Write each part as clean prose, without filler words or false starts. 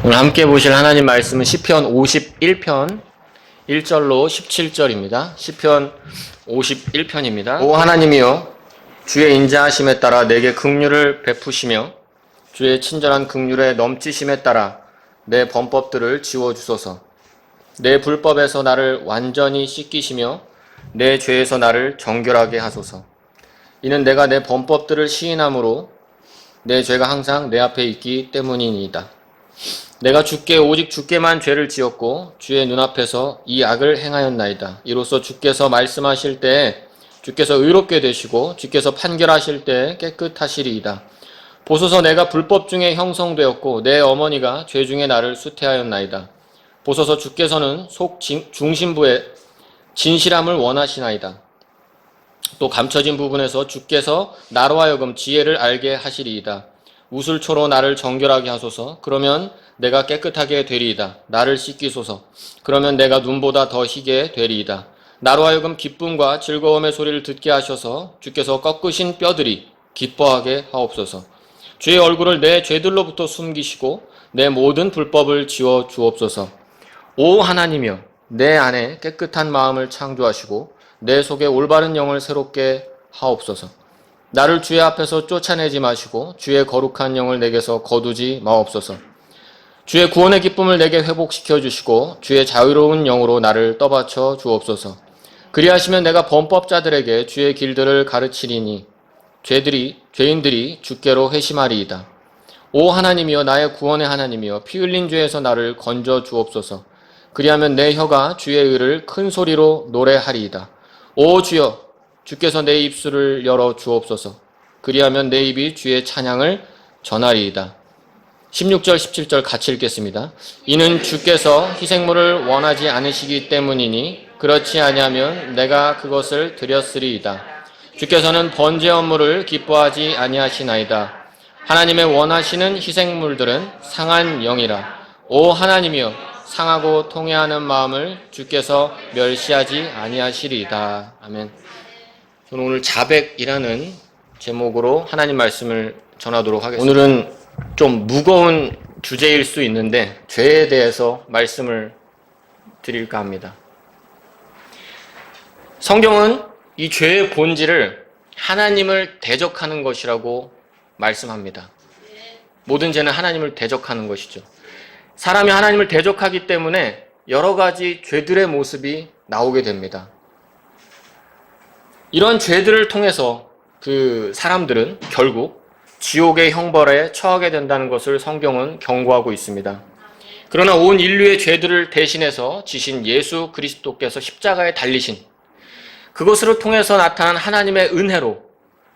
오늘 함께 보실 하나님 말씀은 시편 51편 1절로 17절입니다. 시편 51편입니다. 오 하나님이여, 주의 인자하심에 따라 내게 긍휼을 베푸시며 주의 친절한 긍휼에 넘치심에 따라 내 범법들을 지워주소서. 내 불법에서 나를 완전히 씻기시며 내 죄에서 나를 정결하게 하소서. 이는 내가 내 범법들을 시인함으로 내 죄가 항상 내 앞에 있기 때문이니이다. 내가 오직 주께만 죄를 지었고 주의 눈앞에서 이 악을 행하였나이다. 이로써 주께서 말씀하실 때에 주께서 의롭게 되시고 주께서 판결하실 때에 깨끗하시리이다. 보소서, 내가 불법 중에 형성되었고 내 어머니가 죄 중에 나를 수태하였나이다. 보소서, 주께서는 중심부에 진실함을 원하시나이다. 또 감춰진 부분에서 주께서 나로 하여금 지혜를 알게 하시리이다. 우슬초로 나를 정결하게 하소서. 그러면 내가 깨끗하게 되리이다. 나를 씻기소서. 그러면 내가 눈보다 더 희게 되리이다. 나로 하여금 기쁨과 즐거움의 소리를 듣게 하셔서 주께서 꺾으신 뼈들이 기뻐하게 하옵소서. 주의 얼굴을 내 죄들로부터 숨기시고 내 모든 불법을 지워 주옵소서. 오 하나님이여, 내 안에 깨끗한 마음을 창조하시고 내 속에 올바른 영을 새롭게 하옵소서. 나를 주의 앞에서 쫓아내지 마시고 주의 거룩한 영을 내게서 거두지 마옵소서. 주의 구원의 기쁨을 내게 회복시켜 주시고 주의 자유로운 영으로 나를 떠받쳐 주옵소서. 그리하시면 내가 범법자들에게 주의 길들을 가르치리니 죄인들이 주께로 회심하리이다. 오 하나님이여, 나의 구원의 하나님이여, 피 흘린 죄에서 나를 건져 주옵소서. 그리하면 내 혀가 주의 의를 큰 소리로 노래하리이다. 오 주여, 주께서 내 입술을 열어 주옵소서. 그리하면 내 입이 주의 찬양을 전하리이다. 16절 17절 같이 읽겠습니다. 이는 주께서 희생물을 원하지 않으시기 때문이니 그렇지 아니하면 내가 그것을 드렸으리이다. 주께서는 번제 업무를 기뻐하지 아니하시나이다. 하나님의 원하시는 희생물들은 상한 영이라. 오 하나님이여, 상하고 통회하는 마음을 주께서 멸시하지 아니하시리이다. 아멘. 저는 오늘 자백이라는 제목으로 하나님 말씀을 전하도록 하겠습니다. 오늘은 좀 무거운 주제일 수 있는데 죄에 대해서 말씀을 드릴까 합니다. 성경은 이 죄의 본질을 하나님을 대적하는 것이라고 말씀합니다. 모든 죄는 하나님을 대적하는 것이죠. 사람이 하나님을 대적하기 때문에 여러 가지 죄들의 모습이 나오게 됩니다. 이런 죄들을 통해서 그 사람들은 결국 지옥의 형벌에 처하게 된다는 것을 성경은 경고하고 있습니다. 그러나 온 인류의 죄들을 대신해서 지신 예수 그리스도께서 십자가에 달리신 그것을 통해서 나타난 하나님의 은혜로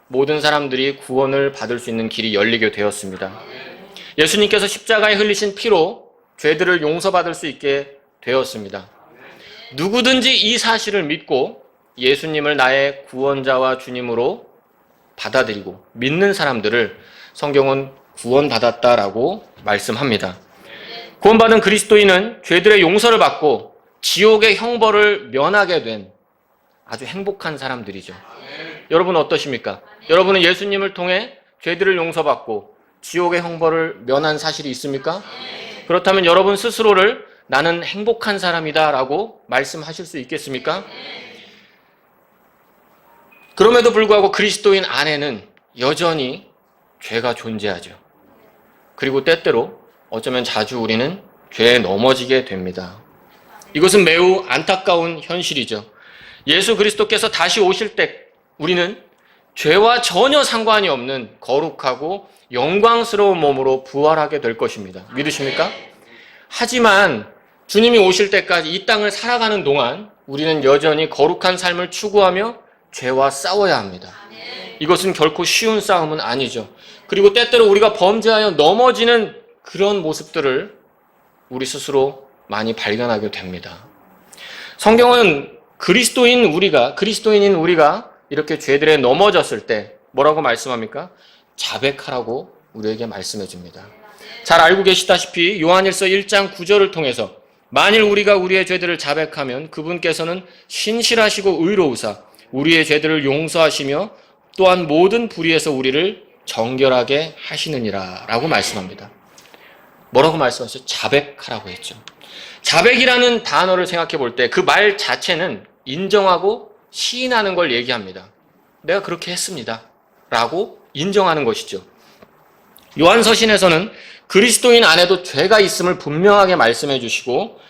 모든 사람들이 구원을 받을 수 있는 길이 열리게 되었습니다. 예수님께서 십자가에 흘리신 피로 죄들을 용서받을 수 있게 되었습니다. 누구든지 이 사실을 믿고 예수님을 나의 구원자와 주님으로 받아들이고 믿는 사람들을 성경은 구원받았다라고 말씀합니다. 구원받은 그리스도인은 죄들의 용서를 받고 지옥의 형벌을 면하게 된 아주 행복한 사람들이죠. 여러분 어떠십니까? 여러분은 예수님을 통해 죄들을 용서받고 지옥의 형벌을 면한 사실이 있습니까? 그렇다면 여러분 스스로를 나는 행복한 사람이다 라고 말씀하실 수 있겠습니까? 그럼에도 불구하고 그리스도인 안에는 여전히 죄가 존재하죠. 그리고 때때로 어쩌면 자주 우리는 죄에 넘어지게 됩니다. 이것은 매우 안타까운 현실이죠. 예수 그리스도께서 다시 오실 때 우리는 죄와 전혀 상관이 없는 거룩하고 영광스러운 몸으로 부활하게 될 것입니다. 믿으십니까? 하지만 주님이 오실 때까지 이 땅을 살아가는 동안 우리는 여전히 거룩한 삶을 추구하며 죄와 싸워야 합니다. 이것은 결코 쉬운 싸움은 아니죠. 그리고 때때로 우리가 범죄하여 넘어지는 그런 모습들을 우리 스스로 많이 발견하게 됩니다. 성경은 그리스도인인 우리가 이렇게 죄들에 넘어졌을 때 뭐라고 말씀합니까? 자백하라고 우리에게 말씀해 줍니다. 잘 알고 계시다시피 요한일서 1장 9절을 통해서 만일 우리가 우리의 죄들을 자백하면 그분께서는 신실하시고 의로우사 우리의 죄들을 용서하시며 또한 모든 불의에서 우리를 정결하게 하시느니라 라고 말씀합니다. 뭐라고 말씀하셨죠? 자백하라고 했죠. 자백이라는 단어를 생각해 볼 때 그 말 자체는 인정하고 시인하는 걸 얘기합니다. 내가 그렇게 했습니다. 라고 인정하는 것이죠. 요한서신에서는 그리스도인 안에도 죄가 있음을 분명하게 말씀해 주시고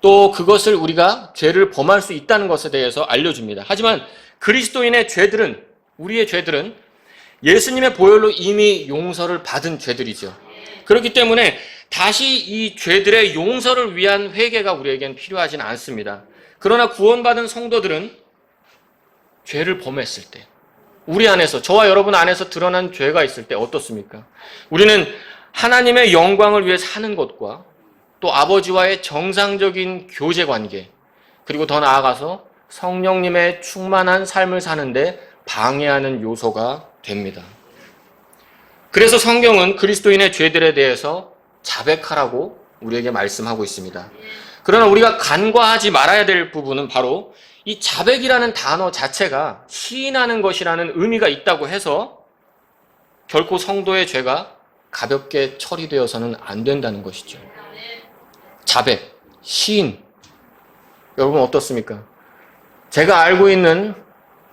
또 그것을 우리가 죄를 범할 수 있다는 것에 대해서 알려줍니다. 하지만 그리스도인의 죄들은, 우리의 죄들은 예수님의 보혈로 이미 용서를 받은 죄들이죠. 그렇기 때문에 다시 이 죄들의 용서를 위한 회개가 우리에겐 필요하진 않습니다. 그러나 구원받은 성도들은 죄를 범했을 때, 우리 안에서, 저와 여러분 안에서 드러난 죄가 있을 때 어떻습니까? 우리는 하나님의 영광을 위해 사는 것과 또 아버지와의 정상적인 교제 관계, 그리고 더 나아가서 성령님의 충만한 삶을 사는데 방해하는 요소가 됩니다. 그래서 성경은 그리스도인의 죄들에 대해서 자백하라고 우리에게 말씀하고 있습니다. 그러나 우리가 간과하지 말아야 될 부분은 바로 이 자백이라는 단어 자체가 시인하는 것이라는 의미가 있다고 해서 결코 성도의 죄가 가볍게 처리되어서는 안 된다는 것이죠. 자백, 시인. 여러분 어떻습니까? 제가 알고 있는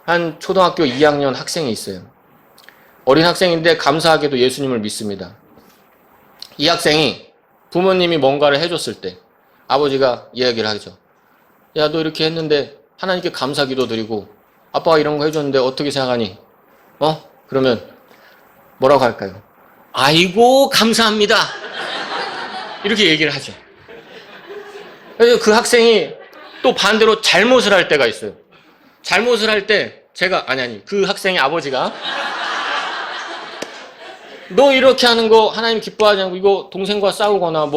한 초등학교 2학년 학생이 있어요. 어린 학생인데 감사하게도 예수님을 믿습니다. 이 학생이 부모님이 뭔가를 해줬을 때 아버지가 이야기를 하죠. 야, 너 이렇게 했는데 하나님께 감사 기도 드리고 아빠가 이런 거 해줬는데 어떻게 생각하니? 그러면 뭐라고 할까요? 아이고 감사합니다. 이렇게 얘기를 하죠. 그래서 그 학생이 또 반대로 잘못을 할 때가 있어요. 잘못을 할 때 제가 그 학생의 아버지가 너 이렇게 하는 거 하나님 기뻐하지 않고 이거 동생과 싸우거나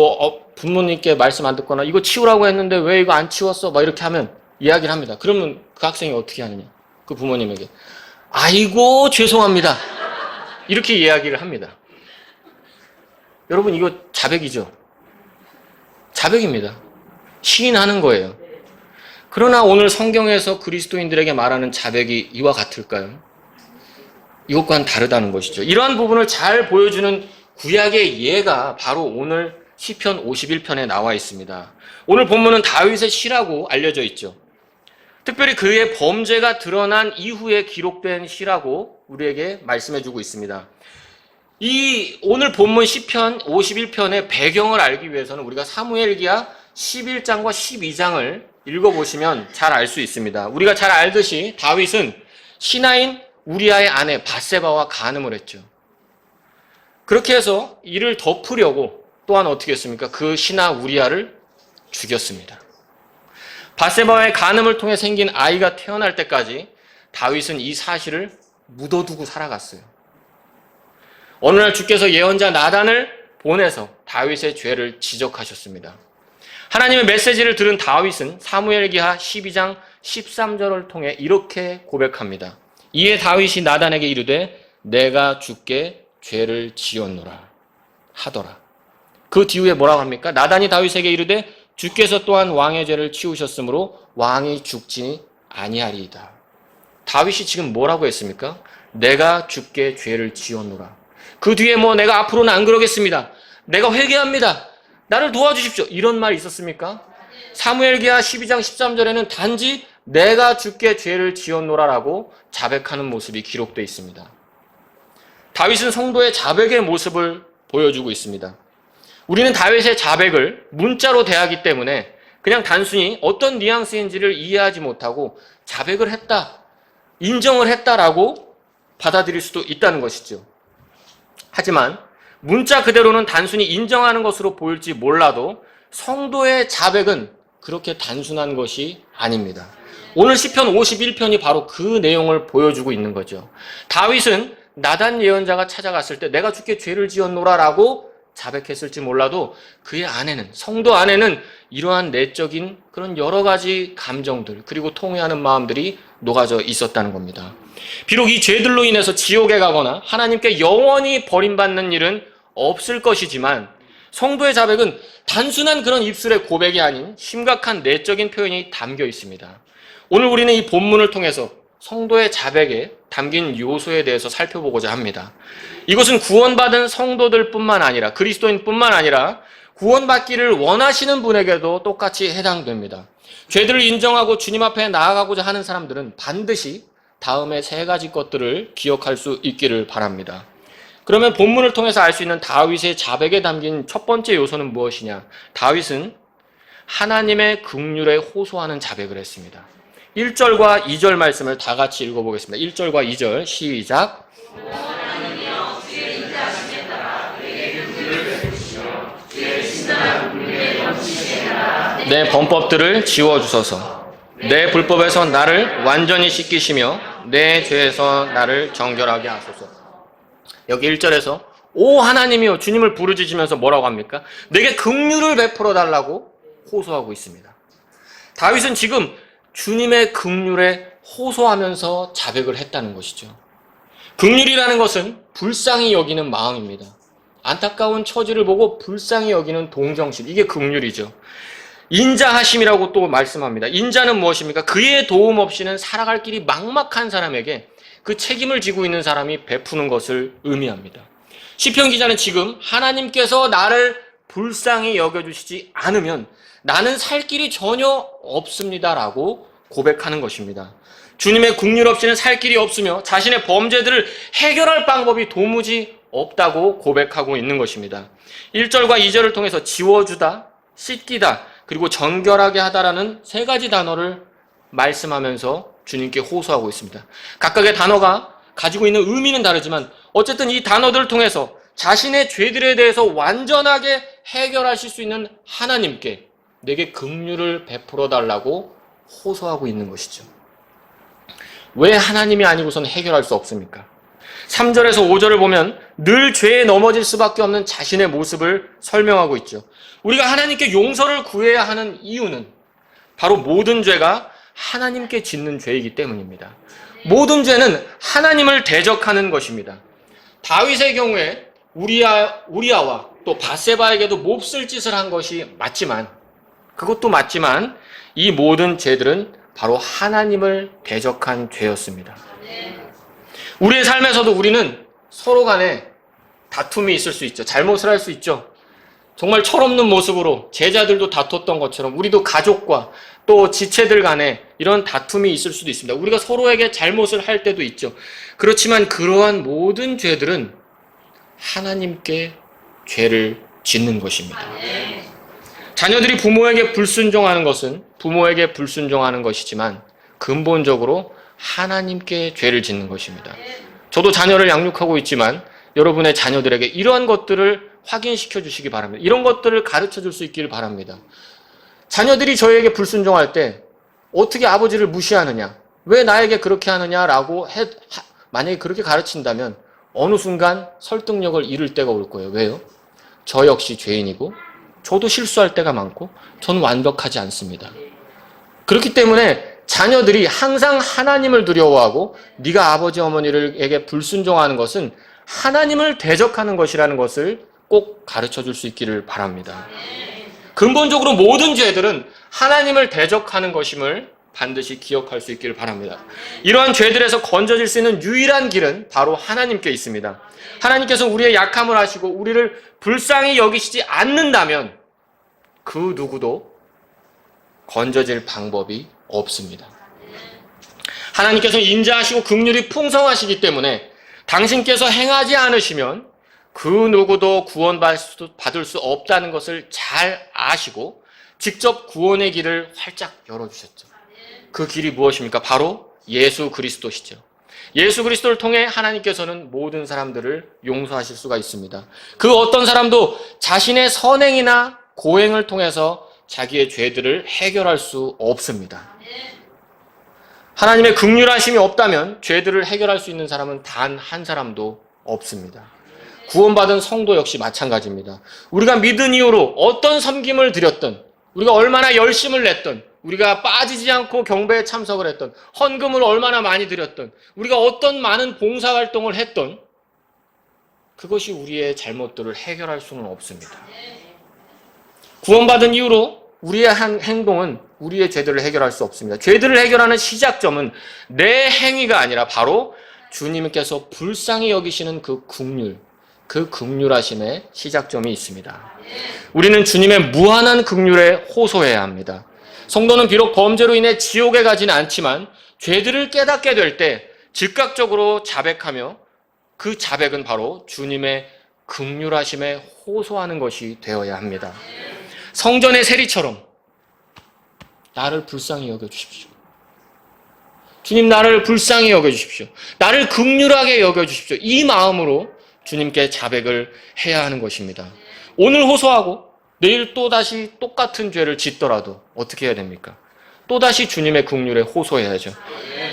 부모님께 말씀 안 듣거나 이거 치우라고 했는데 왜 이거 안 치웠어? 막 이렇게 하면 이야기를 합니다. 그러면 그 학생이 어떻게 하느냐? 그 부모님에게 아이고 죄송합니다. 이렇게 이야기를 합니다. 여러분 이거 자백이죠? 자백입니다. 시인하는 거예요. 그러나 오늘 성경에서 그리스도인들에게 말하는 자백이 이와 같을까요? 이것과는 다르다는 것이죠. 이러한 부분을 잘 보여주는 구약의 예가 바로 오늘 시편 51편에 나와 있습니다. 오늘 본문은 다윗의 시라고 알려져 있죠. 특별히 그의 범죄가 드러난 이후에 기록된 시라고 우리에게 말씀해주고 있습니다. 이 오늘 본문 시편 51편의 배경을 알기 위해서는 우리가 사무엘기하 11장과 12장을 읽어보시면 잘 알 수 있습니다. 우리가 잘 알듯이 다윗은 신하인 우리아의 아내 밧세바와 간음을 했죠. 그렇게 해서 이를 덮으려고 또한 어떻게 했습니까? 그 신하 우리아를 죽였습니다. 밧세바와의 간음을 통해 생긴 아이가 태어날 때까지 다윗은 이 사실을 묻어두고 살아갔어요. 어느 날 주께서 예언자 나단을 보내서 다윗의 죄를 지적하셨습니다. 하나님의 메시지를 들은 다윗은 사무엘기하 12장 13절을 통해 이렇게 고백합니다. 이에 다윗이 나단에게 이르되 내가 주께 죄를 지었노라 하더라. 그 뒤에 뭐라고 합니까? 나단이 다윗에게 이르되 주께서 또한 왕의 죄를 치우셨으므로 왕이 죽지 아니하리이다. 다윗이 지금 뭐라고 했습니까? 내가 주께 죄를 지었노라. 그 뒤에 내가 앞으로는 안 그러겠습니다. 내가 회개합니다. 나를 도와주십시오. 이런 말이 있었습니까? 사무엘기하 12장 13절에는 단지 내가 주께 죄를 지었노라라고 자백하는 모습이 기록되어 있습니다. 다윗은 성도의 자백의 모습을 보여주고 있습니다. 우리는 다윗의 자백을 문자로 대하기 때문에 그냥 단순히 어떤 뉘앙스인지를 이해하지 못하고 자백을 했다, 인정을 했다라고 받아들일 수도 있다는 것이죠. 하지만 문자 그대로는 단순히 인정하는 것으로 보일지 몰라도 성도의 자백은 그렇게 단순한 것이 아닙니다. 오늘 시편 51편이 바로 그 내용을 보여주고 있는 거죠. 다윗은 나단 예언자가 찾아갔을 때 내가 주께 죄를 지었노라라고 자백했을지 몰라도 그의 안에는, 성도 안에는 이러한 내적인 그런 여러 가지 감정들 그리고 통회하는 마음들이 녹아져 있었다는 겁니다. 비록 이 죄들로 인해서 지옥에 가거나 하나님께 영원히 버림받는 일은 없을 것이지만 성도의 자백은 단순한 그런 입술의 고백이 아닌 심각한 내적인 표현이 담겨 있습니다. 오늘 우리는 이 본문을 통해서 성도의 자백에 담긴 요소에 대해서 살펴보고자 합니다. 이것은 구원받은 성도들뿐만 아니라 그리스도인뿐만 아니라 구원받기를 원하시는 분에게도 똑같이 해당됩니다. 죄들을 인정하고 주님 앞에 나아가고자 하는 사람들은 반드시 다음에 세 가지 것들을 기억할 수 있기를 바랍니다. 그러면 본문을 통해서 알 수 있는 다윗의 자백에 담긴 첫 번째 요소는 무엇이냐? 다윗은 하나님의 긍휼에 호소하는 자백을 했습니다. 1절과 2절 말씀을 다 같이 읽어보겠습니다. 1절과 2절 시작. 내 범법들을 지워주소서. 내 불법에서 나를 완전히 씻기시며 내 죄에서 나를 정결하게 하소서. 여기 1절에서 오 하나님이여 주님을 부르짖으면서 뭐라고 합니까? 내게 긍휼을 베풀어 달라고 호소하고 있습니다. 다윗은 지금 주님의 긍휼에 호소하면서 자백을 했다는 것이죠. 긍휼이라는 것은 불쌍히 여기는 마음입니다. 안타까운 처지를 보고 불쌍히 여기는 동정심, 이게 긍휼이죠. 인자하심이라고 또 말씀합니다. 인자는 무엇입니까? 그의 도움 없이는 살아갈 길이 막막한 사람에게 그 책임을 지고 있는 사람이 베푸는 것을 의미합니다. 시편 기자는 지금 하나님께서 나를 불쌍히 여겨주시지 않으면 나는 살 길이 전혀 없습니다라고 고백하는 것입니다. 주님의 긍휼 없이는 살 길이 없으며 자신의 범죄들을 해결할 방법이 도무지 없다고 고백하고 있는 것입니다. 1절과 2절을 통해서 지워주다, 씻기다, 그리고 정결하게 하다라는 세 가지 단어를 말씀하면서 주님께 호소하고 있습니다. 각각의 단어가 가지고 있는 의미는 다르지만 어쨌든 이 단어들을 통해서 자신의 죄들에 대해서 완전하게 해결하실 수 있는 하나님께 내게 긍휼을 베풀어 달라고 호소하고 있는 것이죠. 왜 하나님이 아니고서는 해결할 수 없습니까? 3절에서 5절을 보면 늘 죄에 넘어질 수밖에 없는 자신의 모습을 설명하고 있죠. 우리가 하나님께 용서를 구해야 하는 이유는 바로 모든 죄가 하나님께 짓는 죄이기 때문입니다. 모든 죄는 하나님을 대적하는 것입니다. 다윗의 경우에 우리아와 또 밧세바에게도 몹쓸 짓을 한 것이 맞지만, 그것도 맞지만 이 모든 죄들은 바로 하나님을 대적한 죄였습니다. 우리의 삶에서도 우리는 서로 간에 다툼이 있을 수 있죠. 잘못을 할 수 있죠. 정말 철없는 모습으로 제자들도 다퉜던 것처럼 우리도 가족과 또 지체들 간에 이런 다툼이 있을 수도 있습니다. 우리가 서로에게 잘못을 할 때도 있죠. 그렇지만 그러한 모든 죄들은 하나님께 죄를 짓는 것입니다. 자녀들이 부모에게 불순종하는 것은 부모에게 불순종하는 것이지만 근본적으로 하나님께 죄를 짓는 것입니다. 저도 자녀를 양육하고 있지만 여러분의 자녀들에게 이러한 것들을 확인시켜 주시기 바랍니다. 이런 것들을 가르쳐 줄 수 있기를 바랍니다. 자녀들이 저에게 불순종할 때 어떻게 아버지를 무시하느냐, 왜 나에게 그렇게 하느냐라고 만약에 그렇게 가르친다면 어느 순간 설득력을 잃을 때가 올 거예요. 왜요? 저 역시 죄인이고 저도 실수할 때가 많고 저는 완벽하지 않습니다. 그렇기 때문에 자녀들이 항상 하나님을 두려워하고 네가 아버지 어머니에게 불순종하는 것은 하나님을 대적하는 것이라는 것을 꼭 가르쳐 줄 수 있기를 바랍니다. 근본적으로 모든 죄들은 하나님을 대적하는 것임을 반드시 기억할 수 있기를 바랍니다. 이러한 죄들에서 건져질 수 있는 유일한 길은 바로 하나님께 있습니다. 하나님께서 우리의 약함을 아시고 우리를 불쌍히 여기시지 않는다면 그 누구도 건져질 방법이 없습니다. 하나님께서 인자하시고 긍휼이 풍성하시기 때문에 당신께서 행하지 않으시면 그 누구도 구원받을 수 없다는 것을 잘 아시고 직접 구원의 길을 활짝 열어주셨죠. 그 길이 무엇입니까? 바로 예수 그리스도시죠. 예수 그리스도를 통해 하나님께서는 모든 사람들을 용서하실 수가 있습니다. 그 어떤 사람도 자신의 선행이나 고행을 통해서 자기의 죄들을 해결할 수 없습니다. 하나님의 긍휼하심이 없다면 죄들을 해결할 수 있는 사람은 단 한 사람도 없습니다. 구원받은 성도 역시 마찬가지입니다. 우리가 믿은 이후로 어떤 섬김을 드렸든, 우리가 얼마나 열심을 냈든, 우리가 빠지지 않고 경배에 참석을 했던, 헌금을 얼마나 많이 드렸던, 우리가 어떤 많은 봉사활동을 했던, 그것이 우리의 잘못들을 해결할 수는 없습니다. 구원받은 이후로 우리의 한 행동은 우리의 죄들을 해결할 수 없습니다. 죄들을 해결하는 시작점은 내 행위가 아니라 바로 주님께서 불쌍히 여기시는 그 긍휼, 그 긍휼하심의 시작점이 있습니다. 우리는 주님의 무한한 긍휼에 호소해야 합니다. 성도는 비록 범죄로 인해 지옥에 가지는 않지만 죄들을 깨닫게 될 때 즉각적으로 자백하며 그 자백은 바로 주님의 긍휼하심에 호소하는 것이 되어야 합니다. 성전의 세리처럼 나를 불쌍히 여겨주십시오. 주님, 나를 불쌍히 여겨주십시오. 나를 긍휼하게 여겨주십시오. 이 마음으로 주님께 자백을 해야 하는 것입니다. 오늘 호소하고 내일 또다시 똑같은 죄를 짓더라도 어떻게 해야 됩니까? 또다시 주님의 긍휼에 호소해야죠.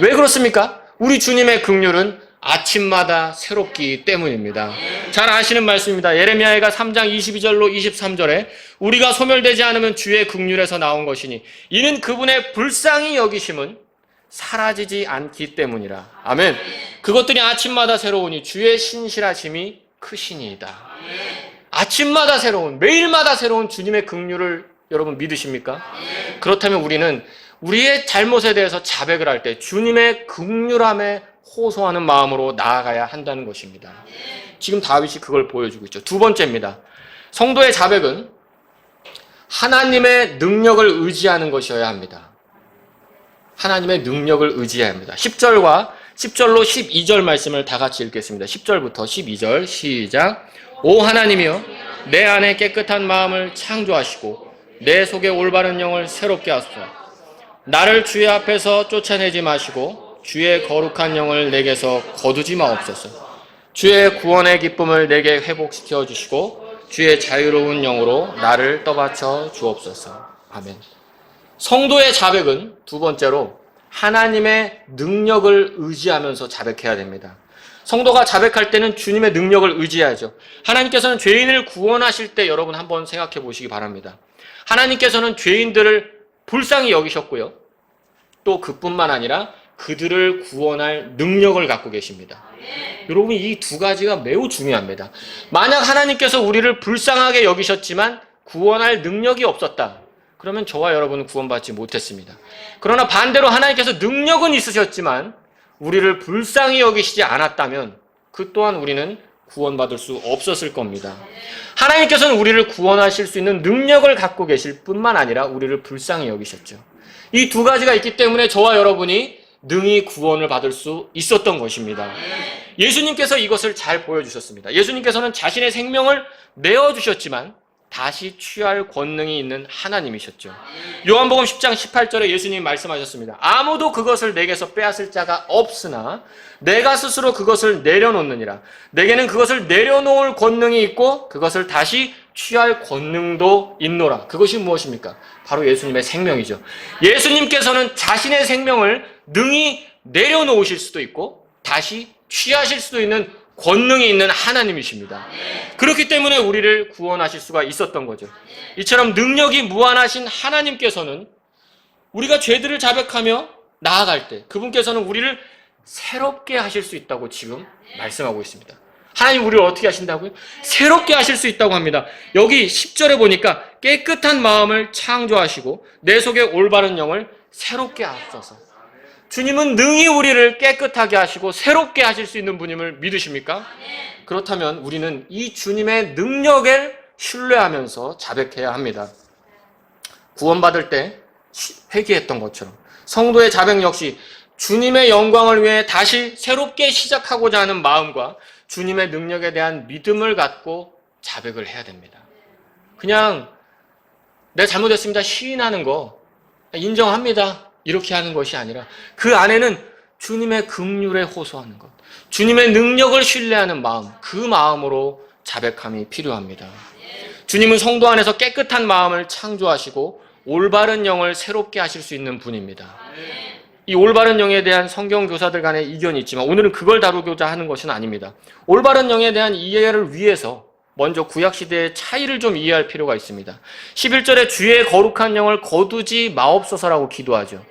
왜 그렇습니까? 우리 주님의 긍휼은 아침마다 새롭기 때문입니다. 잘 아시는 말씀입니다. 예레미야가 3장 22절로 23절에 우리가 소멸되지 않으면 주의 긍휼에서 나온 것이니 이는 그분의 불쌍히 여기심은 사라지지 않기 때문이라. 아멘. 그것들이 아침마다 새로우니 주의 신실하심이 크시니이다. 아침마다 새로운, 매일마다 새로운 주님의 긍휼을 여러분 믿으십니까? 그렇다면 우리는 우리의 잘못에 대해서 자백을 할 때 주님의 긍휼함에 호소하는 마음으로 나아가야 한다는 것입니다. 지금 다윗이 그걸 보여주고 있죠. 두 번째입니다. 성도의 자백은 하나님의 능력을 의지하는 것이어야 합니다. 하나님의 능력을 의지해야 합니다. 10절로 12절 말씀을 다 같이 읽겠습니다. 10절부터 12절 시작. 오 하나님이여, 내 안에 깨끗한 마음을 창조하시고 내 속에 올바른 영을 새롭게 하소서. 나를 주의 앞에서 쫓아내지 마시고 주의 거룩한 영을 내게서 거두지 마옵소서. 주의 구원의 기쁨을 내게 회복시켜 주시고 주의 자유로운 영으로 나를 떠받쳐 주옵소서. 아멘. 성도의 자백은 두 번째로 하나님의 능력을 의지하면서 자백해야 됩니다. 성도가 자백할 때는 주님의 능력을 의지해야죠. 하나님께서는 죄인을 구원하실 때 여러분 한번 생각해 보시기 바랍니다. 하나님께서는 죄인들을 불쌍히 여기셨고요. 또 그뿐만 아니라 그들을 구원할 능력을 갖고 계십니다. 여러분, 이 두 가지가 매우 중요합니다. 만약 하나님께서 우리를 불쌍하게 여기셨지만 구원할 능력이 없었다. 그러면 저와 여러분은 구원받지 못했습니다. 그러나 반대로 하나님께서 능력은 있으셨지만 우리를 불쌍히 여기시지 않았다면 그 또한 우리는 구원받을 수 없었을 겁니다. 하나님께서는 우리를 구원하실 수 있는 능력을 갖고 계실 뿐만 아니라 우리를 불쌍히 여기셨죠. 이 두 가지가 있기 때문에 저와 여러분이 능히 구원을 받을 수 있었던 것입니다. 예수님께서 이것을 잘 보여주셨습니다. 예수님께서는 자신의 생명을 내어주셨지만 다시 취할 권능이 있는 하나님이셨죠. 요한복음 10장 18절에 예수님이 말씀하셨습니다. 아무도 그것을 내게서 빼앗을 자가 없으나 내가 스스로 그것을 내려놓느니라. 내게는 그것을 내려놓을 권능이 있고 그것을 다시 취할 권능도 있노라. 그것이 무엇입니까? 바로 예수님의 생명이죠. 예수님께서는 자신의 생명을 능히 내려놓으실 수도 있고 다시 취하실 수도 있는 권능이 있는 하나님이십니다. 그렇기 때문에 우리를 구원하실 수가 있었던 거죠. 이처럼 능력이 무한하신 하나님께서는 우리가 죄들을 자백하며 나아갈 때 그분께서는 우리를 새롭게 하실 수 있다고 지금 말씀하고 있습니다. 하나님 우리를 어떻게 하신다고요? 새롭게 하실 수 있다고 합니다. 여기 10절에 보니까 깨끗한 마음을 창조하시고 내 속에 올바른 영을 새롭게 하소서. 주님은 능히 우리를 깨끗하게 하시고 새롭게 하실 수 있는 분임을 믿으십니까? 그렇다면 우리는 이 주님의 능력을 신뢰하면서 자백해야 합니다. 구원받을 때 회개했던 것처럼 성도의 자백 역시 주님의 영광을 위해 다시 새롭게 시작하고자 하는 마음과 주님의 능력에 대한 믿음을 갖고 자백을 해야 됩니다. 그냥 내가 잘못했습니다 시인하는 거 인정합니다 이렇게 하는 것이 아니라 그 안에는 주님의 긍휼에 호소하는 것, 주님의 능력을 신뢰하는 마음, 그 마음으로 자백함이 필요합니다. 주님은 성도 안에서 깨끗한 마음을 창조하시고 올바른 영을 새롭게 하실 수 있는 분입니다. 이 올바른 영에 대한 성경 교사들 간의 이견이 있지만 오늘은 그걸 다루고자 하는 것은 아닙니다. 올바른 영에 대한 이해를 위해서 먼저 구약시대의 차이를 좀 이해할 필요가 있습니다. 11절에 주의 거룩한 영을 거두지 마옵소서라고 기도하죠.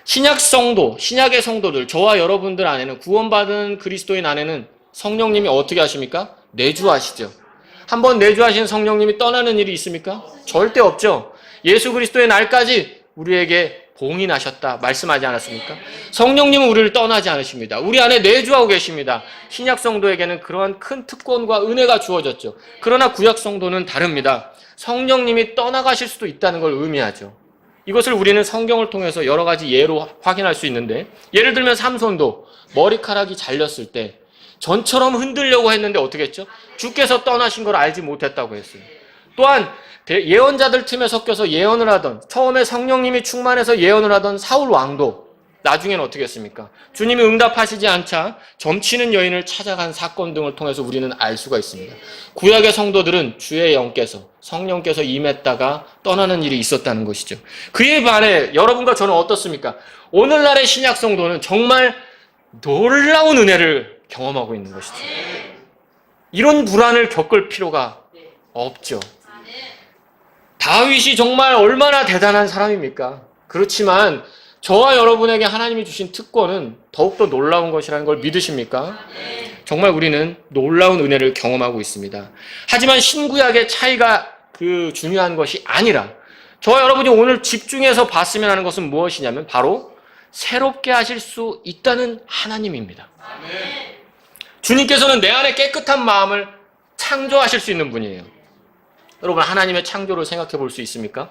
신약 성도, 신약의 성도들, 저와 여러분들 안에는 구원받은 그리스도인 안에는 성령님이 어떻게 하십니까? 내주하시죠. 한번 내주하신 성령님이 떠나는 일이 있습니까? 절대 없죠. 예수 그리스도의 날까지 우리에게 봉인하셨다 말씀하지 않았습니까? 성령님은 우리를 떠나지 않으십니다. 우리 안에 내주하고 계십니다. 신약 성도에게는 그러한 큰 특권과 은혜가 주어졌죠. 그러나 구약 성도는 다릅니다. 성령님이 떠나가실 수도 있다는 걸 의미하죠. 이것을 우리는 성경을 통해서 여러 가지 예로 확인할 수 있는데, 예를 들면 삼손도 머리카락이 잘렸을 때 전처럼 흔들려고 했는데 어떻게 했죠? 주께서 떠나신 걸 알지 못했다고 했어요. 또한 예언자들 틈에 섞여서 예언을 하던, 처음에 성령님이 충만해서 예언을 하던 사울 왕도 나중에는 어떻게 했습니까? 주님이 응답하시지 않자 점치는 여인을 찾아간 사건 등을 통해서 우리는 알 수가 있습니다. 구약의 성도들은 주의 영께서, 성령께서 임했다가 떠나는 일이 있었다는 것이죠. 그에 반해 여러분과 저는 어떻습니까? 오늘날의 신약 성도는 정말 놀라운 은혜를 경험하고 있는 것이죠. 이런 불안을 겪을 필요가 없죠. 다윗이 정말 얼마나 대단한 사람입니까? 그렇지만 저와 여러분에게 하나님이 주신 특권은 더욱더 놀라운 것이라는 걸 믿으십니까? 정말 우리는 놀라운 은혜를 경험하고 있습니다. 하지만 신구약의 차이가 그 중요한 것이 아니라, 저와 여러분이 오늘 집중해서 봤으면 하는 것은 무엇이냐면 바로 새롭게 하실 수 있다는 하나님입니다. 주님께서는 내 안에 깨끗한 마음을 창조하실 수 있는 분이에요. 여러분, 하나님의 창조를 생각해 볼 수 있습니까?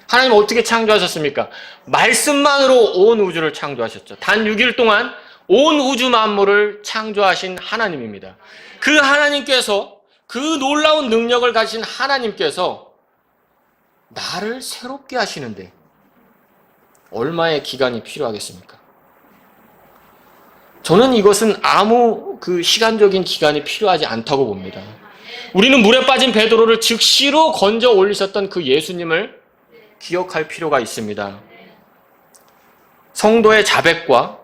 하나님 어떻게 창조하셨습니까? 말씀만으로 온 우주를 창조하셨죠. 단 6일 동안 온 우주 만물을 창조하신 하나님입니다. 그 하나님께서, 그 놀라운 능력을 가진 하나님께서 나를 새롭게 하시는데 얼마의 기간이 필요하겠습니까? 저는 이것은 아무 시간적인 기간이 필요하지 않다고 봅니다. 우리는 물에 빠진 베드로를 즉시로 건져 올리셨던 그 예수님을 기억할 필요가 있습니다. 성도의 자백과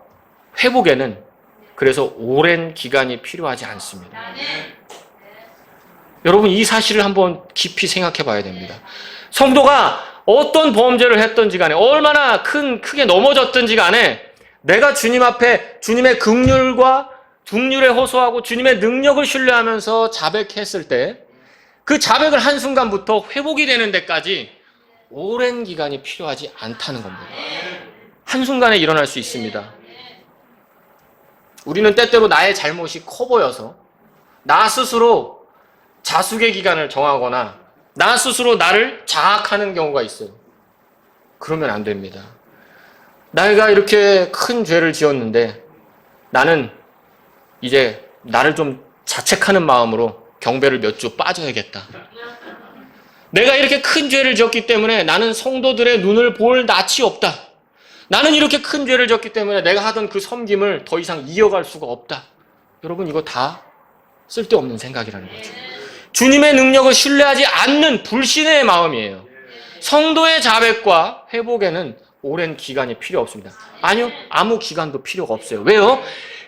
회복에는 그래서 오랜 기간이 필요하지 않습니다. 여러분, 이 사실을 한번 깊이 생각해 봐야 됩니다. 성도가 어떤 범죄를 했던지 간에, 얼마나 크게 넘어졌든지 간에, 내가 주님 앞에 주님의 긍휼과 둥휼에 호소하고 주님의 능력을 신뢰하면서 자백했을 때, 그 자백을 한순간부터 회복이 되는 데까지 오랜 기간이 필요하지 않다는 겁니다. 한순간에 일어날 수 있습니다. 우리는 때때로 나의 잘못이 커 보여서 나 스스로 자숙의 기간을 정하거나 나 스스로 나를 자학하는 경우가 있어요. 그러면 안 됩니다. 내가 이렇게 큰 죄를 지었는데 나는 이제 나를 좀 자책하는 마음으로 경배를 몇 주 빠져야겠다. 내가 이렇게 큰 죄를 지었기 때문에 나는 성도들의 눈을 볼 낯이 없다. 나는 이렇게 큰 죄를 지었기 때문에 내가 하던 그 섬김을 더 이상 이어갈 수가 없다. 여러분, 이거 다 쓸데없는 생각이라는 거죠. 주님의 능력을 신뢰하지 않는 불신의 마음이에요. 성도의 자백과 회복에는 오랜 기간이 필요 없습니다. 아니요, 아무 기간도 필요가 없어요. 왜요?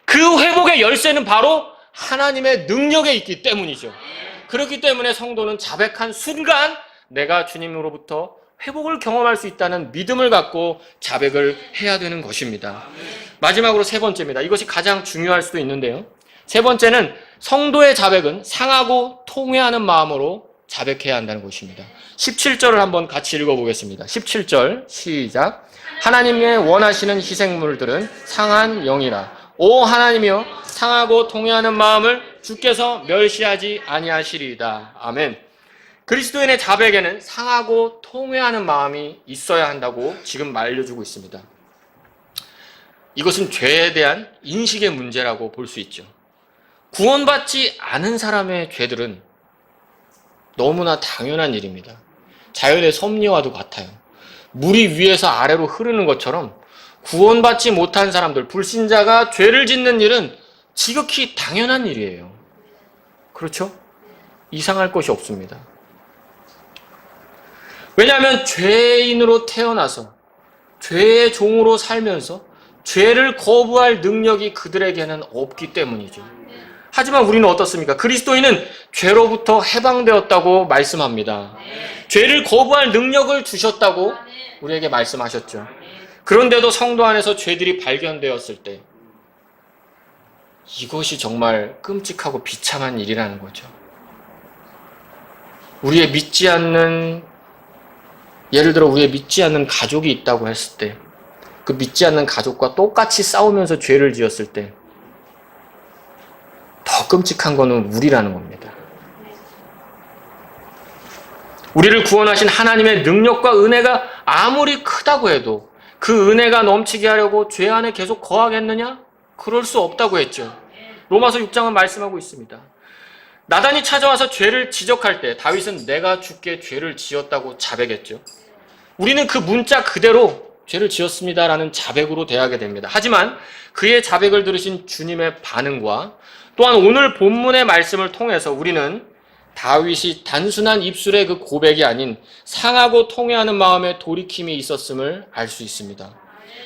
그 회복의 열쇠는 바로 하나님의 능력에 있기 때문이죠. 그렇기 때문에 성도는 자백한 순간 내가 주님으로부터 회복을 경험할 수 있다는 믿음을 갖고 자백을 해야 되는 것입니다. 마지막으로 세 번째입니다. 이것이 가장 중요할 수도 있는데요. 세 번째는 성도의 자백은 상하고 통회하는 마음으로 자백해야 한다는 것입니다. 17절을 한번 같이 읽어보겠습니다. 17절 시작. 하나님의 원하시는 희생물들은 상한 영이라. 오 하나님이여, 상하고 통회하는 마음을 주께서 멸시하지 아니하시리이다. 아멘. 그리스도인의 자백에는 상하고 통회하는 마음이 있어야 한다고 지금 알려주고 있습니다. 이것은 죄에 대한 인식의 문제라고 볼 수 있죠. 구원받지 않은 사람의 죄들은 너무나 당연한 일입니다. 자연의 섭리와도 같아요. 물이 위에서 아래로 흐르는 것처럼 구원받지 못한 사람들, 불신자가 죄를 짓는 일은 지극히 당연한 일이에요. 그렇죠? 이상할 것이 없습니다. 왜냐하면 죄인으로 태어나서 죄의 종으로 살면서 죄를 거부할 능력이 그들에게는 없기 때문이죠. 하지만 우리는 어떻습니까? 그리스도인은 죄로부터 해방되었다고 말씀합니다. 죄를 거부할 능력을 주셨다고 우리에게 말씀하셨죠. 그런데도 성도 안에서 죄들이 발견되었을 때 이것이 정말 끔찍하고 비참한 일이라는 거죠. 예를 들어 우리의 믿지 않는 가족이 있다고 했을 때 그 믿지 않는 가족과 똑같이 싸우면서 죄를 지었을 때 더 끔찍한 거는 우리라는 겁니다. 우리를 구원하신 하나님의 능력과 은혜가 아무리 크다고 해도 그 은혜가 넘치게 하려고 죄 안에 계속 거하겠느냐? 그럴 수 없다고 했죠. 로마서 6장은 말씀하고 있습니다. 나단이 찾아와서 죄를 지적할 때 다윗은 내가 주께 죄를 지었다고 자백했죠. 우리는 그 문자 그대로 죄를 지었습니다라는 자백으로 대하게 됩니다. 하지만 그의 자백을 들으신 주님의 반응과 또한 오늘 본문의 말씀을 통해서 우리는 다윗이 단순한 입술의 그 고백이 아닌 상하고 통회하는 마음의 돌이킴이 있었음을 알 수 있습니다.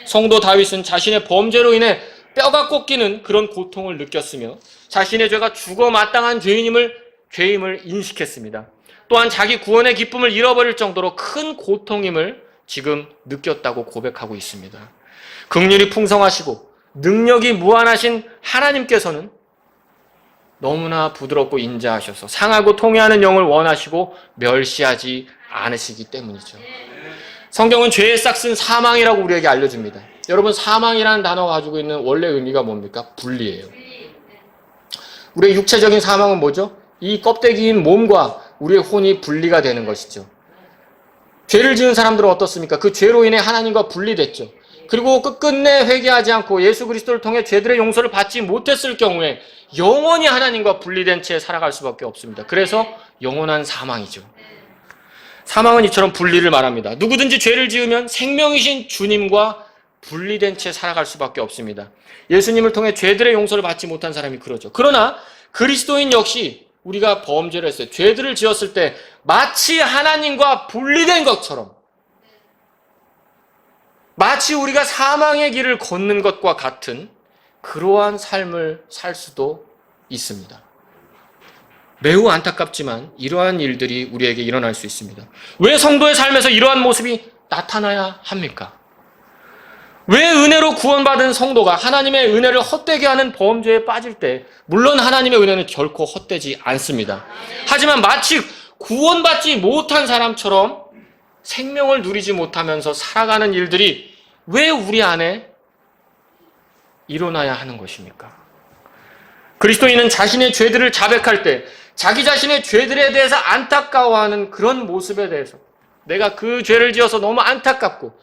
성도 다윗은 자신의 범죄로 인해 뼈가 꺾이는 그런 고통을 느꼈으며 자신의 죄가 죽어 마땅한 죄임을 인식했습니다. 또한 자기 구원의 기쁨을 잃어버릴 정도로 큰 고통임을 지금 느꼈다고 고백하고 있습니다. 긍휼이 풍성하시고 능력이 무한하신 하나님께서는 너무나 부드럽고 인자하셔서 상하고 통회하는 영을 원하시고 멸시하지 않으시기 때문이죠. 성경은 죄의 싹슨 사망이라고 우리에게 알려줍니다. 여러분, 사망이라는 단어가 가지고 있는 원래 의미가 뭡니까? 분리예요. 우리의 육체적인 사망은 뭐죠? 이 껍데기인 몸과 우리의 혼이 분리가 되는 것이죠. 죄를 지은 사람들은 어떻습니까? 그 죄로 인해 하나님과 분리됐죠. 그리고 끝끝내 회개하지 않고 예수 그리스도를 통해 죄들의 용서를 받지 못했을 경우에 영원히 하나님과 분리된 채 살아갈 수밖에 없습니다. 그래서 영원한 사망이죠. 사망은 이처럼 분리를 말합니다. 누구든지 죄를 지으면 생명이신 주님과 분리된 채 살아갈 수밖에 없습니다. 예수님을 통해 죄들의 용서를 받지 못한 사람이 그러죠. 그러나 그리스도인 역시 우리가 범죄를 했어요. 죄들을 지었을 때 마치 하나님과 분리된 것처럼, 마치 우리가 사망의 길을 걷는 것과 같은 그러한 삶을 살 수도 있습니다. 매우 안타깝지만 이러한 일들이 우리에게 일어날 수 있습니다. 왜 성도의 삶에서 이러한 모습이 나타나야 합니까? 왜 은혜로 구원받은 성도가 하나님의 은혜를 헛되게 하는 범죄에 빠질 때, 물론 하나님의 은혜는 결코 헛되지 않습니다. 하지만 마치 구원받지 못한 사람처럼 생명을 누리지 못하면서 살아가는 일들이 왜 우리 안에 일어나야 하는 것입니까? 그리스도인은 자신의 죄들을 자백할 때 자기 자신의 죄들에 대해서 안타까워하는 그런 모습에 대해서, 내가 그 죄를 지어서 너무 안타깝고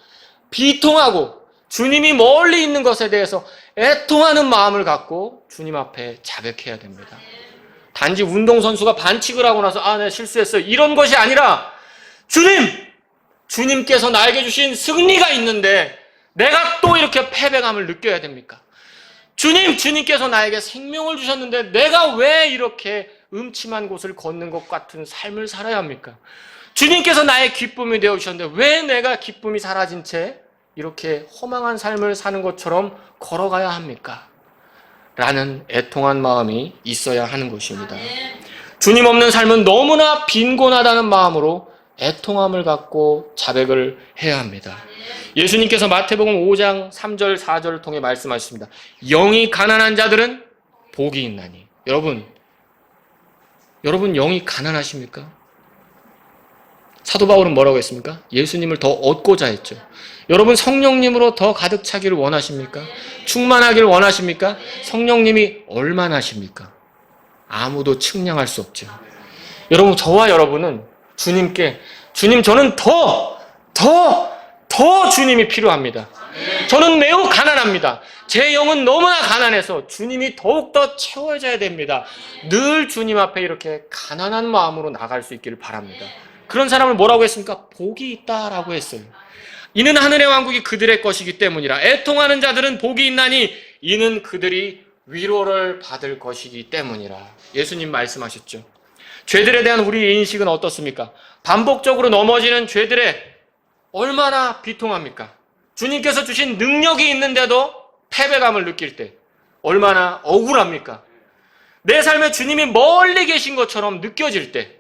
비통하고 주님이 멀리 있는 것에 대해서 애통하는 마음을 갖고 주님 앞에 자백해야 됩니다. 단지 운동선수가 반칙을 하고 나서 내가 실수했어요, 이런 것이 아니라 주님께서 나에게 주신 승리가 있는데 내가 또 이렇게 패배감을 느껴야 됩니까? 주님께서 나에게 생명을 주셨는데 내가 왜 이렇게 음침한 곳을 걷는 것 같은 삶을 살아야 합니까? 주님께서 나의 기쁨이 되어주셨는데 왜 내가 기쁨이 사라진 채 이렇게 허망한 삶을 사는 것처럼 걸어가야 합니까? 라는 애통한 마음이 있어야 하는 것입니다. 주님 없는 삶은 너무나 빈곤하다는 마음으로 애통함을 갖고 자백을 해야 합니다. 예수님께서 마태복음 5장 3절 4절을 통해 말씀하셨습니다. 영이 가난한 자들은 복이 있나니. 여러분 영이 가난하십니까? 사도 바울은 뭐라고 했습니까? 예수님을 더 얻고자 했죠. 여러분, 성령님으로 더 가득 차기를 원하십니까? 충만하기를 원하십니까? 성령님이 얼마나 하십니까? 아무도 측량할 수 없죠. 여러분, 저와 여러분은 주님, 저는 더 주님이 필요합니다. 저는 매우 가난합니다. 제 영은 너무나 가난해서 주님이 더욱더 채워져야 됩니다. 늘 주님 앞에 이렇게 가난한 마음으로 나갈 수 있기를 바랍니다. 그런 사람을 뭐라고 했습니까? 복이 있다라고 했어요. 이는 하늘의 왕국이 그들의 것이기 때문이라. 애통하는 자들은 복이 있나니 이는 그들이 위로를 받을 것이기 때문이라. 예수님 말씀하셨죠. 죄들에 대한 우리의 인식은 어떻습니까? 반복적으로 넘어지는 죄들에 얼마나 비통합니까? 주님께서 주신 능력이 있는데도 패배감을 느낄 때 얼마나 억울합니까? 내 삶에 주님이 멀리 계신 것처럼 느껴질 때,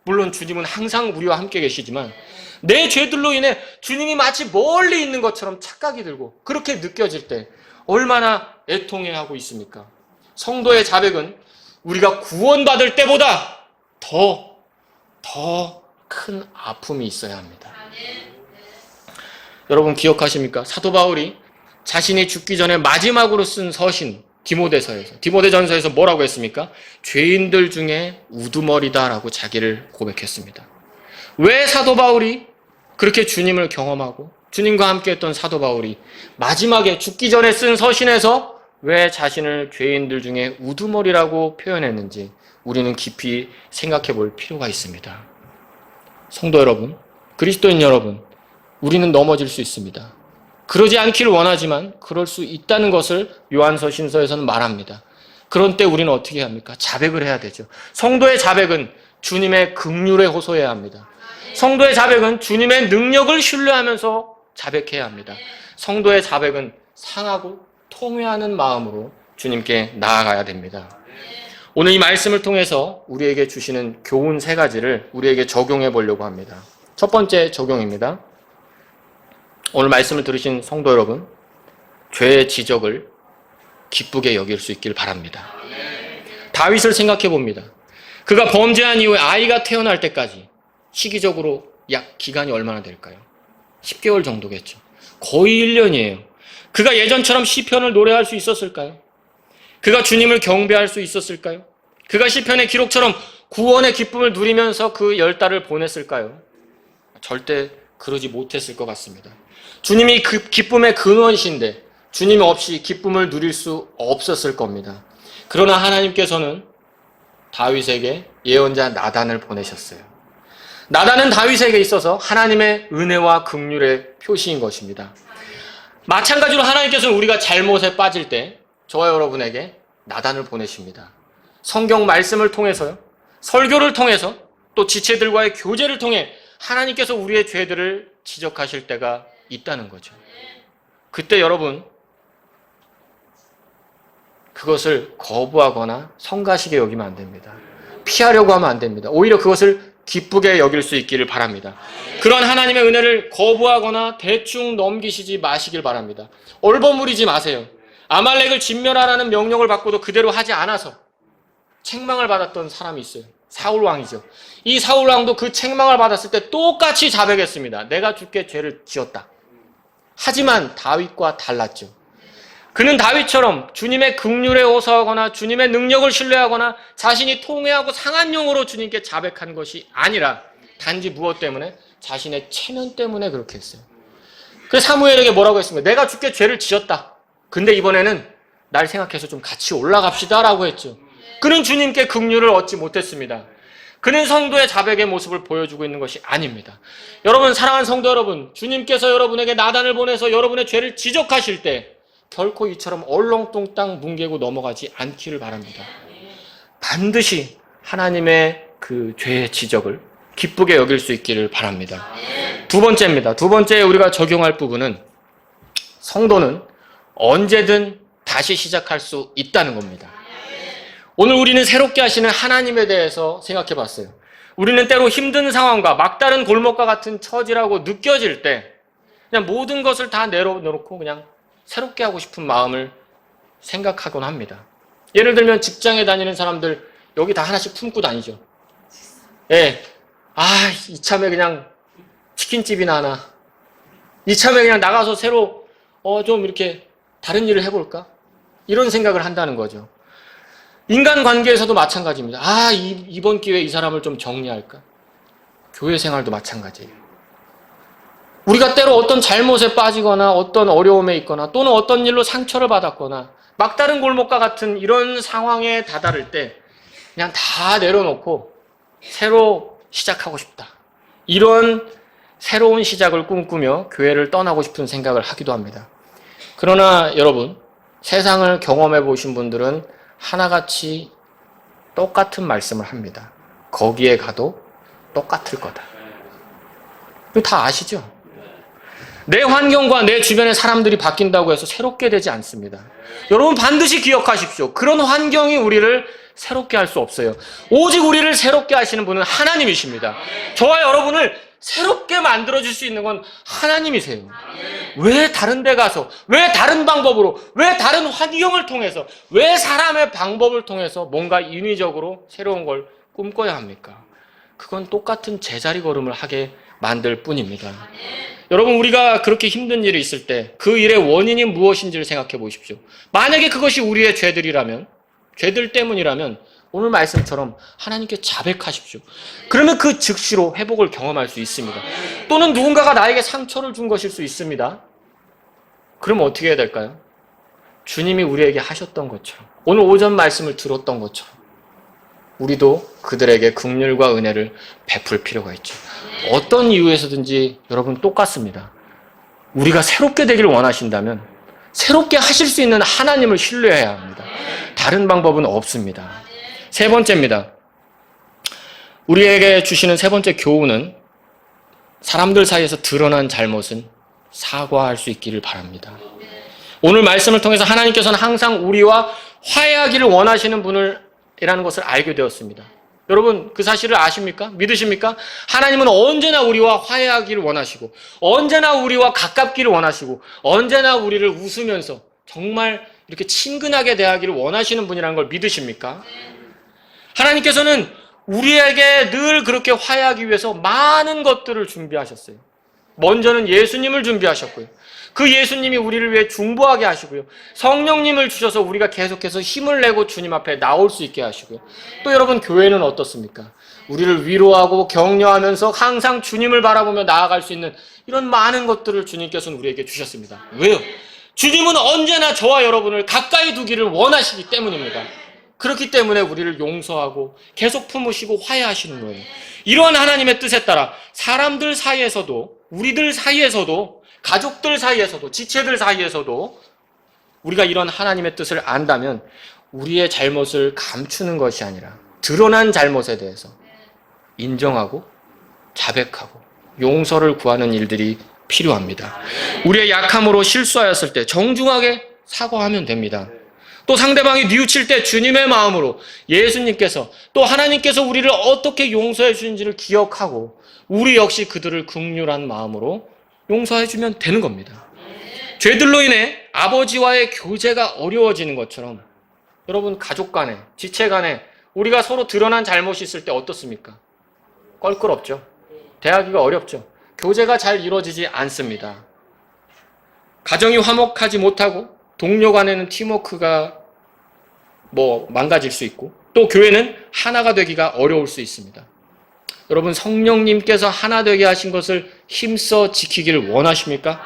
물론 주님은 항상 우리와 함께 계시지만 내 죄들로 인해 주님이 마치 멀리 있는 것처럼 착각이 들고 그렇게 느껴질 때 얼마나 애통해하고 있습니까? 성도의 자백은 우리가 구원받을 때보다 더 큰 아픔이 있어야 합니다. 여러분 기억하십니까? 사도 바울이 자신이 죽기 전에 마지막으로 쓴 서신 디모데전서에서 뭐라고 했습니까? 죄인들 중에 우두머리다라고 자기를 고백했습니다. 왜 사도 바울이 그렇게 주님을 경험하고 주님과 함께 했던 사도 바울이 마지막에 죽기 전에 쓴 서신에서 왜 자신을 죄인들 중에 우두머리라고 표현했는지 우리는 깊이 생각해 볼 필요가 있습니다. 성도 여러분, 그리스도인 여러분, 우리는 넘어질 수 있습니다. 그러지 않기를 원하지만 그럴 수 있다는 것을 요한서신서에서는 말합니다. 그런 때 우리는 어떻게 합니까? 자백을 해야 되죠. 성도의 자백은 주님의 긍휼에 호소해야 합니다. 성도의 자백은 주님의 능력을 신뢰하면서 자백해야 합니다. 성도의 자백은 상하고 통회하는 마음으로 주님께 나아가야 됩니다. 오늘 이 말씀을 통해서 우리에게 주시는 교훈 3가지를 우리에게 적용해 보려고 합니다. 첫 번째 적용입니다. 오늘 말씀을 들으신 성도 여러분, 죄의 지적을 기쁘게 여길 수 있길 바랍니다. 다윗을 생각해 봅니다. 그가 범죄한 이후에 아이가 태어날 때까지 시기적으로 약 기간이 얼마나 될까요? 10개월 정도겠죠. 거의 1년이에요. 그가 예전처럼 시편을 노래할 수 있었을까요? 그가 주님을 경배할 수 있었을까요? 그가 시편의 기록처럼 구원의 기쁨을 누리면서 그 10달을 보냈을까요? 절대 그러지 못했을 것 같습니다. 주님이 그 기쁨의 근원이신데 주님 없이 기쁨을 누릴 수 없었을 겁니다. 그러나 하나님께서는 다윗에게 예언자 나단을 보내셨어요. 나단은 다윗에게 있어서 하나님의 은혜와 긍휼의 표시인 것입니다. 마찬가지로 하나님께서는 우리가 잘못에 빠질 때 저와 여러분에게 나단을 보내십니다. 성경 말씀을 통해서요, 설교를 통해서 또 지체들과의 교제를 통해 하나님께서 우리의 죄들을 지적하실 때가 있다는 거죠. 그때 여러분, 그것을 거부하거나 성가시게 여기면 안 됩니다. 피하려고 하면 안 됩니다. 오히려 그것을 기쁘게 여길 수 있기를 바랍니다. 그런 하나님의 은혜를 거부하거나 대충 넘기시지 마시길 바랍니다. 얼버무리지 마세요. 아말렉을 진멸하라는 명령을 받고도 그대로 하지 않아서 책망을 받았던 사람이 있어요. 사울왕이죠. 이 사울왕도 그 책망을 받았을 때 똑같이 자백했습니다. 내가 주께 죄를 지었다. 하지만 다윗과 달랐죠. 그는 다윗처럼 주님의 긍휼에 호소하거나 주님의 능력을 신뢰하거나 자신이 통회하고 상한 영으로 주님께 자백한 것이 아니라 단지 무엇 때문에? 자신의 체면 때문에 그렇게 했어요. 그래서 사무엘에게 뭐라고 했습니까? 내가 주께 죄를 지었다. 근데 이번에는 날 생각해서 좀 같이 올라갑시다 라고 했죠. 그는 주님께 긍휼을 얻지 못했습니다. 그는 성도의 자백의 모습을 보여주고 있는 것이 아닙니다. 여러분, 사랑하는 성도 여러분, 주님께서 여러분에게 나단을 보내서 여러분의 죄를 지적하실 때 결코 이처럼 얼렁뚱땅 뭉개고 넘어가지 않기를 바랍니다. 반드시 하나님의 그 죄의 지적을 기쁘게 여길 수 있기를 바랍니다. 두 번째입니다. 두 번째 우리가 적용할 부분은 성도는 언제든 다시 시작할 수 있다는 겁니다. 오늘 우리는 새롭게 하시는 하나님에 대해서 생각해 봤어요. 우리는 때로 힘든 상황과 막다른 골목과 같은 처지라고 느껴질 때 그냥 모든 것을 다 내려놓고 그냥 새롭게 하고 싶은 마음을 생각하곤 합니다. 예를 들면 직장에 다니는 사람들 여기 다 하나씩 품고 다니죠. 예, 이참에 그냥 치킨집이나 하나, 이참에 그냥 나가서 새로 좀 이렇게 다른 일을 해볼까? 이런 생각을 한다는 거죠. 인간관계에서도 마찬가지입니다. 이번 기회에 이 사람을 좀 정리할까? 교회 생활도 마찬가지예요. 우리가 때로 어떤 잘못에 빠지거나 어떤 어려움에 있거나 또는 어떤 일로 상처를 받았거나 막다른 골목과 같은 이런 상황에 다다를 때 그냥 다 내려놓고 새로 시작하고 싶다. 이런 새로운 시작을 꿈꾸며 교회를 떠나고 싶은 생각을 하기도 합니다. 그러나 여러분, 세상을 경험해 보신 분들은 하나같이 똑같은 말씀을 합니다. 거기에 가도 똑같을 거다. 이거 다 아시죠? 내 환경과 내 주변의 사람들이 바뀐다고 해서 새롭게 되지 않습니다. 여러분 반드시 기억하십시오. 그런 환경이 우리를 새롭게 할 수 없어요. 오직 우리를 새롭게 하시는 분은 하나님이십니다. 저와 여러분을 새롭게 만들어줄 수 있는 건 하나님이세요. 왜 다른 데 가서, 왜 다른 방법으로, 왜 다른 환경을 통해서, 왜 사람의 방법을 통해서 뭔가 인위적으로 새로운 걸 꿈꿔야 합니까? 그건 똑같은 제자리 걸음을 하게 만들 뿐입니다. 여러분, 우리가 그렇게 힘든 일이 있을 때 그 일의 원인이 무엇인지를 생각해 보십시오. 만약에 그것이 우리의 죄들이라면, 죄들 때문이라면 오늘 말씀처럼 하나님께 자백하십시오. 그러면 그 즉시로 회복을 경험할 수 있습니다. 또는 누군가가 나에게 상처를 준 것일 수 있습니다. 그러면 어떻게 해야 될까요? 주님이 우리에게 하셨던 것처럼, 오늘 오전 말씀을 들었던 것처럼 우리도 그들에게 긍휼과 은혜를 베풀 필요가 있죠. 어떤 이유에서든지 여러분 똑같습니다. 우리가 새롭게 되기를 원하신다면 새롭게 하실 수 있는 하나님을 신뢰해야 합니다. 다른 방법은 없습니다. 세 번째입니다. 우리에게 주시는 세 번째 교훈은 사람들 사이에서 드러난 잘못은 사과할 수 있기를 바랍니다. 오늘 말씀을 통해서 하나님께서는 항상 우리와 화해하기를 원하시는 분이라는 것을 알게 되었습니다. 여러분, 그 사실을 아십니까? 믿으십니까? 하나님은 언제나 우리와 화해하기를 원하시고, 언제나 우리와 가깝기를 원하시고, 언제나 우리를 웃으면서 정말 이렇게 친근하게 대하기를 원하시는 분이라는 걸 믿으십니까? 하나님께서는 우리에게 늘 그렇게 화해하기 위해서 많은 것들을 준비하셨어요. 먼저는 예수님을 준비하셨고요. 그 예수님이 우리를 위해 중보하게 하시고요. 성령님을 주셔서 우리가 계속해서 힘을 내고 주님 앞에 나올 수 있게 하시고요. 또 여러분, 교회는 어떻습니까? 우리를 위로하고 격려하면서 항상 주님을 바라보며 나아갈 수 있는 이런 많은 것들을 주님께서는 우리에게 주셨습니다. 왜요? 주님은 언제나 저와 여러분을 가까이 두기를 원하시기 때문입니다. 그렇기 때문에 우리를 용서하고 계속 품으시고 화해하시는 거예요. 이러한 하나님의 뜻에 따라 사람들 사이에서도, 우리들 사이에서도, 가족들 사이에서도, 지체들 사이에서도 우리가 이런 하나님의 뜻을 안다면 우리의 잘못을 감추는 것이 아니라 드러난 잘못에 대해서 인정하고 자백하고 용서를 구하는 일들이 필요합니다. 우리의 약함으로 실수하였을 때 정중하게 사과하면 됩니다. 또 상대방이 뉘우칠 때 주님의 마음으로 예수님께서 또 하나님께서 우리를 어떻게 용서해 주는지를 기억하고 우리 역시 그들을 긍휼한 마음으로 용서해 주면 되는 겁니다. 죄들로 인해 아버지와의 교제가 어려워지는 것처럼 여러분, 가족 간에, 지체 간에 우리가 서로 드러난 잘못이 있을 때 어떻습니까? 껄끄럽죠. 대하기가 어렵죠. 교제가 잘 이루어지지 않습니다. 가정이 화목하지 못하고 동료 간에는 팀워크가 망가질 수 있고 또 교회는 하나가 되기가 어려울 수 있습니다. 여러분, 성령님께서 하나 되게 하신 것을 힘써 지키기를 원하십니까?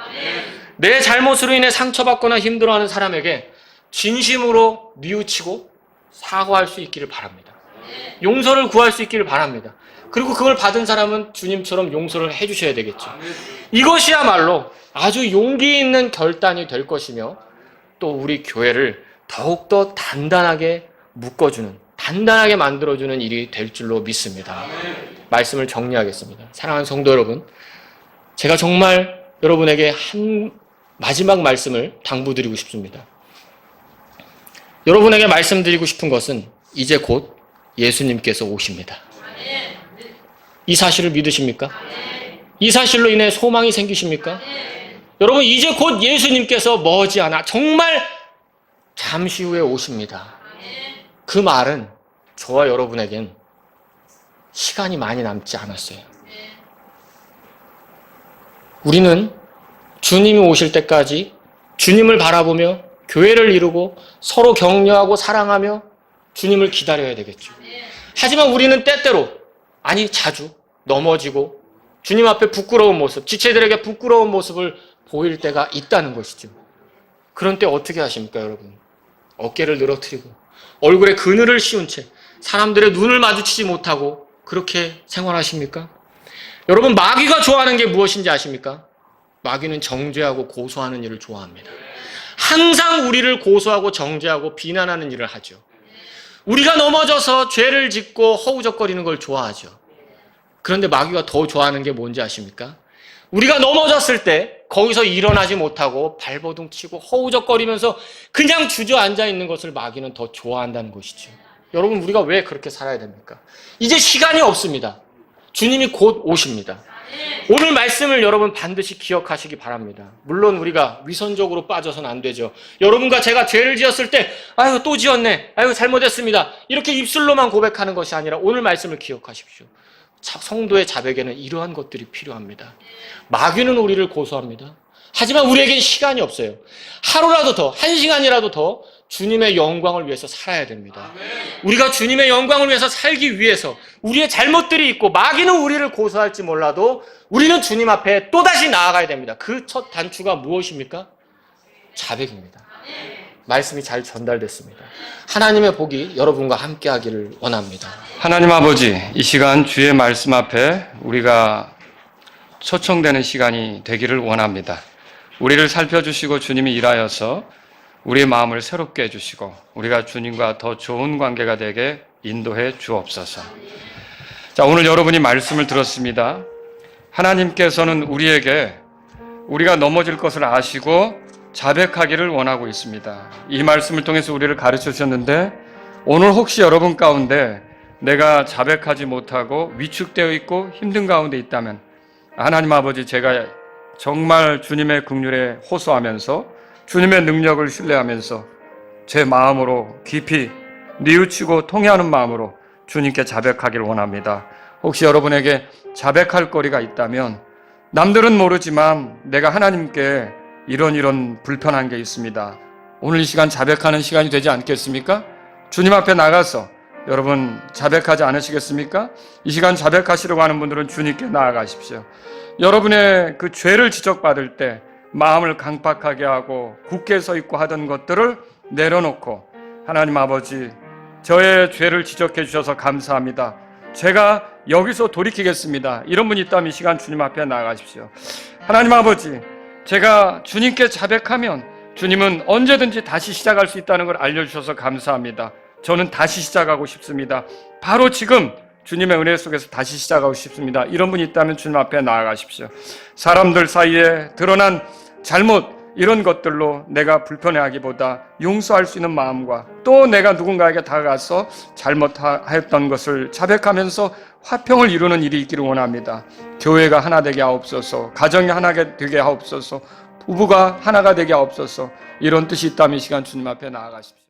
내 잘못으로 인해 상처받거나 힘들어하는 사람에게 진심으로 뉘우치고 사과할 수 있기를 바랍니다. 용서를 구할 수 있기를 바랍니다. 그리고 그걸 받은 사람은 주님처럼 용서를 해주셔야 되겠죠. 이것이야말로 아주 용기 있는 결단이 될 것이며 또 우리 교회를 더욱더 단단하게 묶어주는, 단단하게 만들어주는 일이 될 줄로 믿습니다. 말씀을 정리하겠습니다. 사랑하는 성도 여러분, 제가 정말 여러분에게 한 마지막 말씀을 당부드리고 싶습니다. 여러분에게 말씀드리고 싶은 것은 이제 곧 예수님께서 오십니다. 이 사실을 믿으십니까? 이 사실로 인해 소망이 생기십니까? 여러분, 이제 곧 예수님께서 머지않아 정말 잠시 후에 오십니다. 그 말은 저와 여러분에겐 시간이 많이 남지 않았어요. 우리는 주님이 오실 때까지 주님을 바라보며 교회를 이루고 서로 격려하고 사랑하며 주님을 기다려야 되겠죠. 하지만 우리는 때때로, 아니 자주 넘어지고 주님 앞에 부끄러운 모습, 지체들에게 부끄러운 모습을 보일 때가 있다는 것이죠. 그런 때 어떻게 하십니까, 여러분? 어깨를 늘어뜨리고 얼굴에 그늘을 씌운 채 사람들의 눈을 마주치지 못하고 그렇게 생활하십니까? 여러분, 마귀가 좋아하는 게 무엇인지 아십니까? 마귀는 정죄하고 고소하는 일을 좋아합니다. 항상 우리를 고소하고 정죄하고 비난하는 일을 하죠. 우리가 넘어져서 죄를 짓고 허우적거리는 걸 좋아하죠. 그런데 마귀가 더 좋아하는 게 뭔지 아십니까? 우리가 넘어졌을 때 거기서 일어나지 못하고 발버둥 치고 허우적거리면서 그냥 주저앉아 있는 것을 마귀는 더 좋아한다는 것이죠. 여러분, 우리가 왜 그렇게 살아야 됩니까? 이제 시간이 없습니다. 주님이 곧 오십니다. 오늘 말씀을 여러분 반드시 기억하시기 바랍니다. 물론 우리가 위선적으로 빠져서는 안 되죠. 여러분과 제가 죄를 지었을 때 아유 또 지었네, 아유 잘못했습니다, 이렇게 입술로만 고백하는 것이 아니라 오늘 말씀을 기억하십시오. 성도의 자백에는 이러한 것들이 필요합니다. 마귀는 우리를 고소합니다. 하지만 우리에겐 시간이 없어요. 하루라도 더, 1시간이라도 더 주님의 영광을 위해서 살아야 됩니다. 우리가 주님의 영광을 위해서 살기 위해서 우리의 잘못들이 있고 마귀는 우리를 고소할지 몰라도 우리는 주님 앞에 또다시 나아가야 됩니다. 그 첫 단추가 무엇입니까? 자백입니다. 말씀이 잘 전달됐습니다. 하나님의 복이 여러분과 함께 하기를 원합니다. 하나님 아버지, 이 시간 주의 말씀 앞에 우리가 초청되는 시간이 되기를 원합니다. 우리를 살펴주시고 주님이 일하여서 우리의 마음을 새롭게 해주시고 우리가 주님과 더 좋은 관계가 되게 인도해 주옵소서. 자, 오늘 여러분이 말씀을 들었습니다. 하나님께서는 우리에게 우리가 넘어질 것을 아시고 자백하기를 원하고 있습니다. 이 말씀을 통해서 우리를 가르쳐 주셨는데 오늘 혹시 여러분 가운데 내가 자백하지 못하고 위축되어 있고 힘든 가운데 있다면 하나님 아버지, 제가 정말 주님의 긍휼에 호소하면서 주님의 능력을 신뢰하면서 제 마음으로 깊이 뉘우치고 통회하는 마음으로 주님께 자백하기를 원합니다. 혹시 여러분에게 자백할 거리가 있다면 남들은 모르지만 내가 하나님께 이런 불편한 게 있습니다. 오늘 이 시간 자백하는 시간이 되지 않겠습니까? 주님 앞에 나가서 여러분 자백하지 않으시겠습니까? 이 시간 자백하시려고 하는 분들은 주님께 나아가십시오. 여러분의 그 죄를 지적받을 때 마음을 강팍하게 하고 굳게 서 있고 하던 것들을 내려놓고 하나님 아버지, 저의 죄를 지적해 주셔서 감사합니다. 제가 여기서 돌이키겠습니다. 이런 분이 있다면 이 시간 주님 앞에 나아가십시오. 하나님 아버지, 제가 주님께 자백하면 주님은 언제든지 다시 시작할 수 있다는 걸 알려주셔서 감사합니다. 저는 다시 시작하고 싶습니다. 바로 지금 주님의 은혜 속에서 다시 시작하고 싶습니다. 이런 분이 있다면 주님 앞에 나아가십시오. 사람들 사이에 드러난 잘못, 이런 것들로 내가 불편해하기보다 용서할 수 있는 마음과 또 내가 누군가에게 다가가서 잘못하였던 것을 자백하면서 화평을 이루는 일이 있기를 원합니다. 교회가 하나 되게 하옵소서, 가정이 하나 되게 하옵소서, 부부가 하나가 되게 하옵소서. 이런 뜻이 있다면 이 시간 주님 앞에 나아가십시오.